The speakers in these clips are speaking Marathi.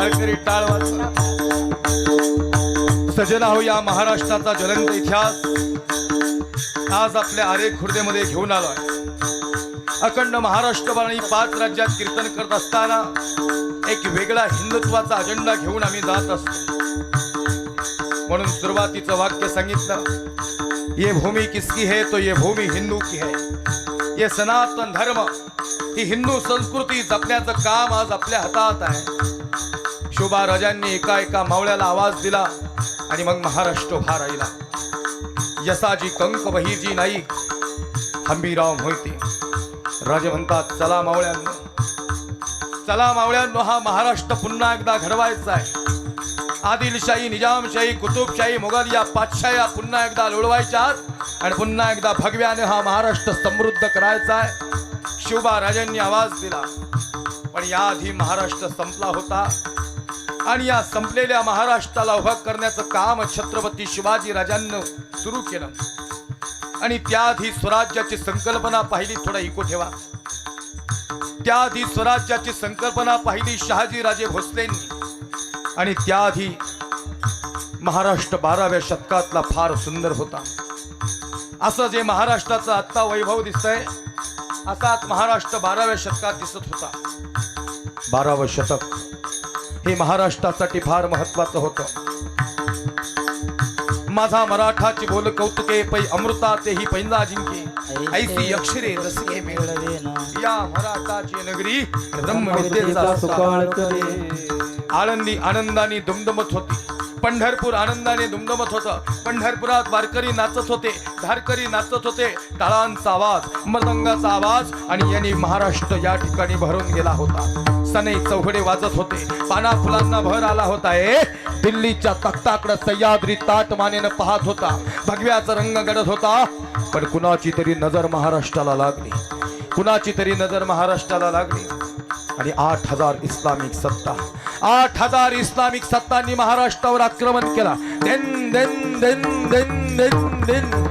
धारकरी टाळ वाजवा. सजना हो, या महाराष्ट्राचा ज्वलंत इतिहास आज आपल्या आरे खुर्देमध्ये घेऊन आलोय. अखंड महाराष्ट्रभर आणि 5 राज्यात कीर्तन करत असताना एक वेगळा हिंदुत्वाचा अजेंडा घेऊन आम्ही जात असतो. म्हणून सुरुवातीचं वाक्य सांगितलं, ये भूमि किसकी है तो ये भूमि हिंदू की है. ये सनातन धर्म, ही हिंदू संस्कृती जपण्याचं काम आज आपल्या हातात आहे. शोभा राजांनी एका एका मावळ्याला आवाज दिला आणि मग महाराष्ट्र उभा राहिला. यसाजी कंक बहिर्जी नाईक हंबीराव मोहिते राजे म्हणतात, चला मावळ्यांनो, चला मावळ्यांनो, हा महाराष्ट्र पुन्हा एकदा घडवायचा आहे. आदिलशाही, निजामशाही, कुतुबशाही, मोगल या पातशाह्या पुन्हा एकदा लोळवायच्या आणि पुन्हा एकदा भगव्याने हा महाराष्ट्र समृद्ध करायचा आहे. शिवबा राजांनी आवाज दिला. पण याआधी महाराष्ट्र संपला होता आणि या संपलेल्या महाराष्ट्राला उभा करण्याचं काम छत्रपती शिवाजी राजांनी सुरू केलं. आणि त्याआधी स्वराज्याची संकल्पना पाहिली, थोडा इको ठेवा. त्याआधी स्वराज्याची संकल्पना पाहिली शहाजी राजे भोसलेंनी. आणि त्याआधी महाराष्ट्र 12व्या शतकातला फार सुंदर होता. असं जे महाराष्ट्राचं आत्ता वैभव दिसतंय, असाच महाराष्ट्र 12व्या शतकात दिसत होता. 12वं शतक हे महाराष्ट्रासाठी फार महत्वाचं होतं. माझा मराठाची बोल कौतुके पै अमृता तेही पैंदा जिंके, ऐसी अक्षरे रसके मिळवे ना, या मराठाची नगरी ब्रह्मविद्येचा सुकाळ करे. आळंदी आनंदाने दुमदुमत होती, पंढरपूर आनंदाने दुमदुमत होतं. पंढरपुरात वारकरी नाचत होते, धारकरी नाचत होते. टाळांचा आवाज, मृदंगाचा आवाज आणि यांनी महाराष्ट्र या ठिकाणी भरून गेला होता. सनई चौघडे वाजत होते, पाना फुलांना भर आला होता. दिल्लीच्या तख्ताकडे सह्याद्री ताट मानेनं पाहत होता, भगव्याचा रंग गडत होता. पण कुणाची तरी नजर महाराष्ट्राला लागली, कुणाची तरी नजर महाराष्ट्राला लागली. आणि 8000 इस्लामिक सत्ता, 8000 इस्लामिक सत्तांनी महाराष्ट्रावर आक्रमण केला. दिन दिन दिन दिन दिन दिन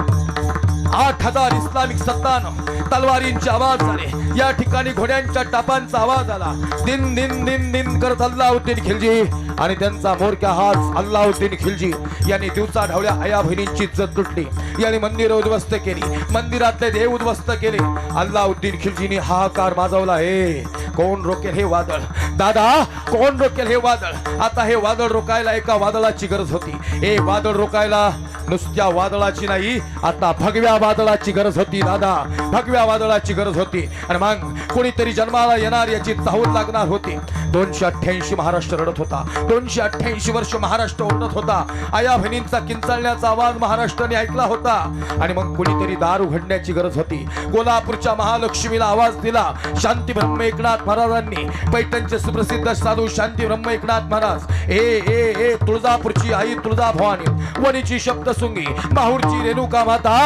8000 इस्लामिक सत्तानं तलवारींचे आवाज झाले. या ठिकाणी घोड्यांच्या टापांचा आवाज आला. दिन दिन दिन दिन करत अल्लाउद्दीन खिलजी आणि त्यांचा मोरक्या हात अल्लाउद्दीन खिलजी यांनी दिवसा ढवळ्या आया बहिणींची इज्जत लुटली. यांनी मंदिर उद्ध्वस्त केली, मंदिरातले देव उद्ध्वस्त केले. अल्लाउद्दीन खिलजीने हाहाकार माजवला, हे कोण रोकेल हे वादळ? दादा, कोण रोकेल हे वादळ? आता हे वादळ रोकायला एका वादळाची गरज होती. हे वादळ रोकायला नुसत्या वादळाची नाही, आता भगव्या वादळाची गरज होती. दादा, भगव्या वादळाची गरज होती. आणि मग कोणीतरी जन्माला येणार याची चाहूल लागणार होती. 288 महाराष्ट्र रडत होता, 288 वर्ष महाराष्ट्र ओरडत होता. आया बहिणींचा किंचाळण्याचा आवाज महाराष्ट्राने ऐकला होता. आणि मग कोणीतरी दार उघडण्याची गरज होती. कोल्हापूरच्या महालक्ष्मीला आवाज दिला शांती ब्रह्म एकनाथ महाराजांनी. पैठणचे सुप्रसिद्ध साधू शांती ब्रह्म एकनाथ महाराज. ए तुळजापूरची आई तुळजा भवानी, वणीची शब्दसुंगी, माहूरची रेणुका माता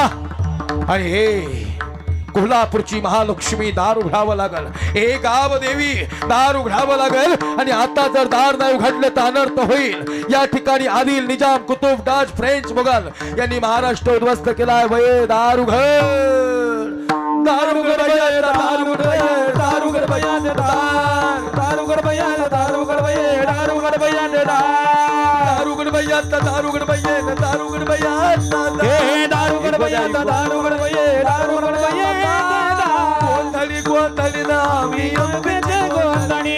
आणि हे कोल्हापूरची महालक्ष्मी दार उघडावं लागल. हे गाव देवी दार उघडावं लागल. आणि आता जर दार नाही उघडले तर अनर्थ होईल. या ठिकाणी आदिल, निजाम, कुतुब, डाच, फ्रेंच, मुघल यांनी महाराष्ट्र उद्ध्वस्त केलाय. वये दार उघड, दार उघड बया, दार उघड बया, दार उघड बया, दार उघड बया, दार उघड बया, दार उघड बया, दार उघड बया, दार उघड बया, दार उघड बया, हे दार उघड बया, दार उघड बया, दार उघड बया. गोंधळी गोंधळी ना आम्ही आंब्याचे गोंधळी,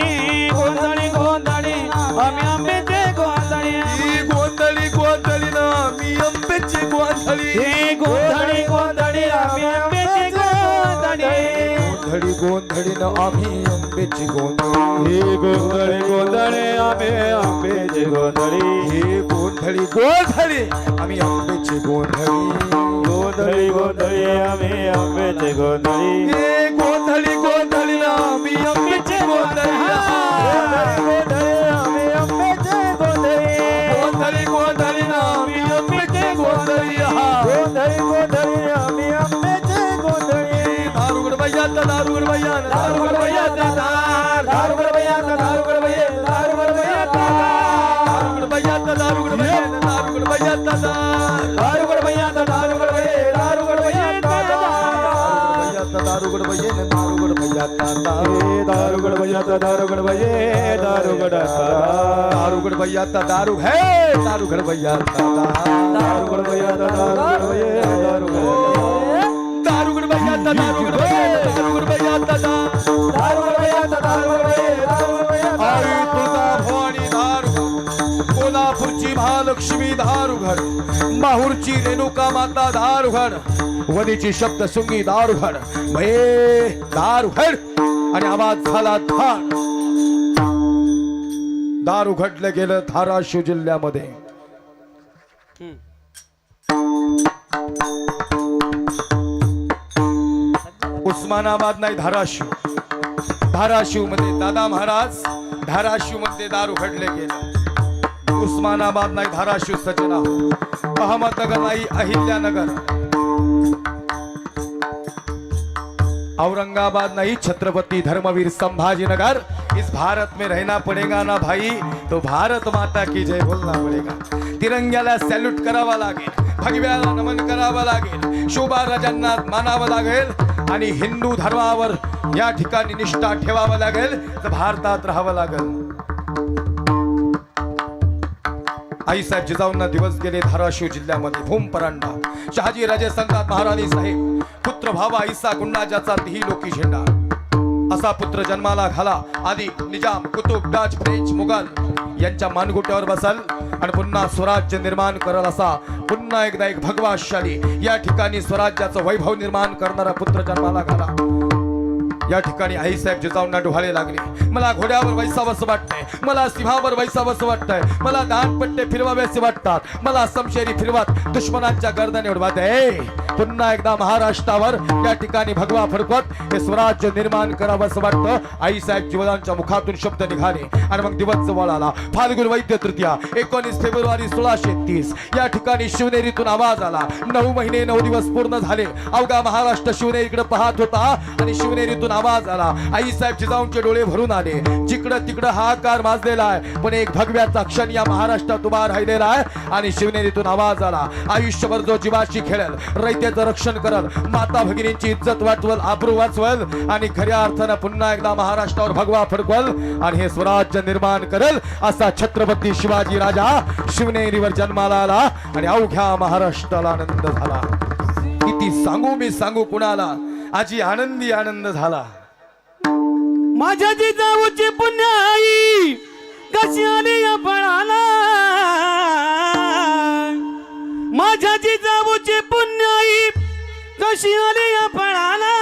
गोंधळी गोंधळी आम्ही आंब्याचे गोंधळी. गोंधळी गोंधळी ना आम्ही आंब्याचे गोंधळी, गोंधळी गोंधळी आम्ही आंब्याचे गोंधळी. गोंधळी गोंधळी ना आम्ही आंब्याचे गोंधळी, गोंधळी गोंधळी आम्ही आंब्याचे गोंधळी. हे गोंधळी गोंधळी आम्ही आंब्याचे गोंधळी, गोंधळी गोंधळी आम्ही आंब्याचे गोंधळी. हे गोंधळी गोंधळी ना आम्ही आंब्याचे गोंधळी, गोंधळी आम्ही आंब्याचे गोंधळी, गोंधळी गोंधळी ना आम्ही आंब्याचे गोंधळी, गोंधळी गोंधळी आम्ही आंब्याचे गोंधळी. दार उघड बया, दार उघड बया, दार उघड बया, दार उघड बया, दार उघड बया, दार उघड बया, दार उघड बया, दार उघड बया, दार उघड बया, दार उघड बया, दार उघड बया, दार उघड बया, दार उघड बया, दार उघड बया. भैयाता दारुगड भैयाता दारुगड भैये दारुगड दारुगड भैयाता दारू है दारुगड भैयाता दारुगड भैयाता दारुगड भैये दारुगड भैयाता दारुगड भैये दारुगड भैयाता दारुगड भैयाता दारुगड भैये दारुगड भैयाता आई तुळजा भवानी दारुगड कोल्हापूरची महालक्ष्मी दारुगड माहूरची रेणुका माता दारुगड वनीची शब्द सुंगी दारुगड भये दारुगड आणि आवाज झाला धार दारू घडलं गेलं धाराशिव जिल्ह्यामध्ये उस्मानाबाद नाही धाराशिव धाराशिव मध्ये दादा महाराज धाराशिव मध्ये दारू घडले गेलं उस्मानाबाद नाही धाराशिव सजना अहमदनगर नाही अहिल्यानगर औरंगाबाद नहीं छत्रपति धर्मवीर संभाजीनगर इस भारत में रहना पड़ेगा ना भाई तो भारत माता की जय बोलना पड़ेगा तिरंग्याला सॅल्यूट करावा लागेल भगव्याला नमन करावा लागेल शोभा राजांना मानावं लागेल आणि हिंदू धर्मावर या ठिकाणी निष्ठा ठेवावं लागेल तर भारतात राहावं लागेल आईसाहेब जिजाऊंना दिवस गेले धाराशिव जिल्ह्यामध्ये भूम परांडा शहाजी राजे संतात महाराणी साहेब पुत्र भावा ईसा गुंडाजाचा तीही लोकी झेंडा असा पुत्र जन्माला घाला आधी निजाम कुतुब डाच फ्रेंच मुघल यांच्या मानगुट्यावर बसल आणि पुन्हा स्वराज्य निर्माण करल असा पुन्हा एकदा एक भगवाशाली या ठिकाणी स्वराज्याचं वैभव निर्माण करणारा पुत्र जन्माला घाला या ठिकाणी आईसाहेब जिजाऊंना डोहाळे लागले मला घोड्यावर बैसावंसं वाटतंय मला सिंहावर बैसावंसं वाटतंय मला दानपट्टे फिरवावेसे वाटतात मला समशेरी फिरवत दुश्मनांच्या गर्दन उडवत पुन्हा एकदा महाराष्ट्रावर या ठिकाणी भगवा फडकवत हे स्वराज्य निर्माण करावंसं वाटतं आईसाहेब जिजाऊंच्या मुखातून शब्द निघाले आणि मग दिवस जवळ आला फाल्गुन वैद्य तृतीया 19 फेब्रुवारी 1630 या ठिकाणी शिवनेरीतून आवाज आला 9 महिने 9 दिवस पूर्ण झाले अवघा महाराष्ट्र शिवनेरीकडे पाहत होता आणि शिवनेरीतून आवाज आला आईसाहेब जिजाऊंचे डोळे भरून आले जिकडं तिकडं हाकार माजलेला आहे पण एक भगव्याचा क्षण या महाराष्ट्रात उभा राहिलेला आहे आणि शिवनेरीतून आवाज आला आयुष्यभर जो जीवाशी खेळेल रयतेचं रक्षण करल माता भगिनींची इज्जत वाचवल आबरू वाचवल आणि खऱ्या अर्थानं पुन्हा एकदा महाराष्ट्रावर भगवा फडकवल आणि हे स्वराज्य निर्माण करेल असा छत्रपती शिवाजी राजा शिवनेरीवर जन्माला आला आणि अवघ्या महाराष्ट्राला आनंद झाला किती सांगू मी सांगू कुणाला आजी आनंदी आनंद झाला माझ्या जिजाऊची पुण्याई कशी आली या फळाला माझ्या जिजाऊची पुण्याई कशी आली या फळाला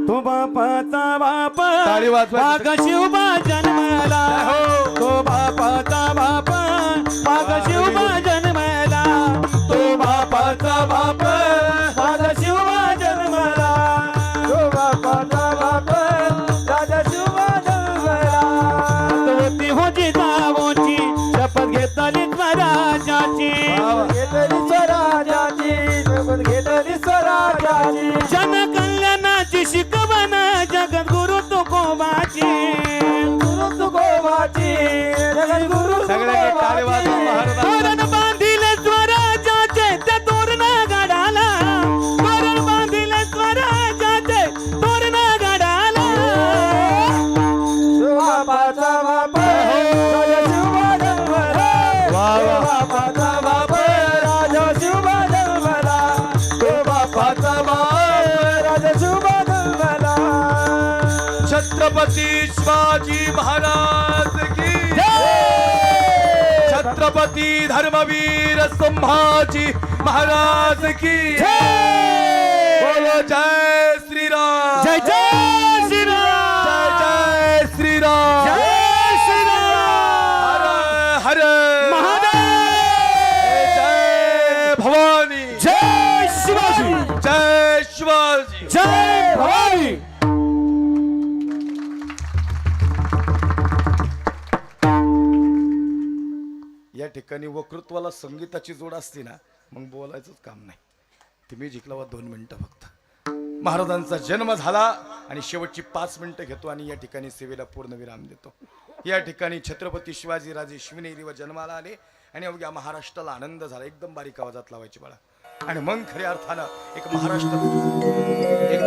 तो बापाचा बाप टाळी वाजवा. माग शिवबा जन्मला तो बापाचा बाप माग शिवबा जन्मला तो बापाचा बाप माग शिवबा जन्मला तो बापाचा बाप राजा शिवबा जन्मला होती होती जावोची शपथ घेतली स्वराजाची शपथ घेतली स्वराजाची जन कल्याणाची शिकवण जगद्गुरु तुकोबाची जगद्गुरु सगळ्यांनी टाळी वाजवा महाराज तोरण बांधिले स्वराजाचे त्या तोरण गाडाला तोरण बांधिले स्वराजाचे तोरण गाडाला बापाचा बाप राजा शिवबा जन्मला बापाचा बाप राजा शिवबा जन्मला तो बापाचा बाप राजा शिवबा जन्मला छत्रपती शिवाजी महाराज की छत्रपती धर्मवीर संभाजी महाराज की बोलो जय श्री राम जय जय श्रीराम जय श्रीराम जय श्रीराम हर हर महादेव जय भवानी जय शिवाजी जय शिवाजी जय भवानी या ठिकाणी वक्तृत्वाला संगीताची जोड असते ना मग बोलायचंच काम नाही तुम्ही जिंकला 2 मिनिटं फक्त महाराजांचा जन्म झाला आणि शेवटची 5 मिनिटं घेतो आणि या ठिकाणी सेवेला पूर्ण विराम देतो या ठिकाणी छत्रपती शिवाजी राजे शिवनेरीवर जन्माला आले आणि अवघ्या महाराष्ट्राला आनंद झाला एकदम बारीक आवाजात लावायची बाळा आणि मग खऱ्या अर्थानं एक महाराष्ट्र एकदम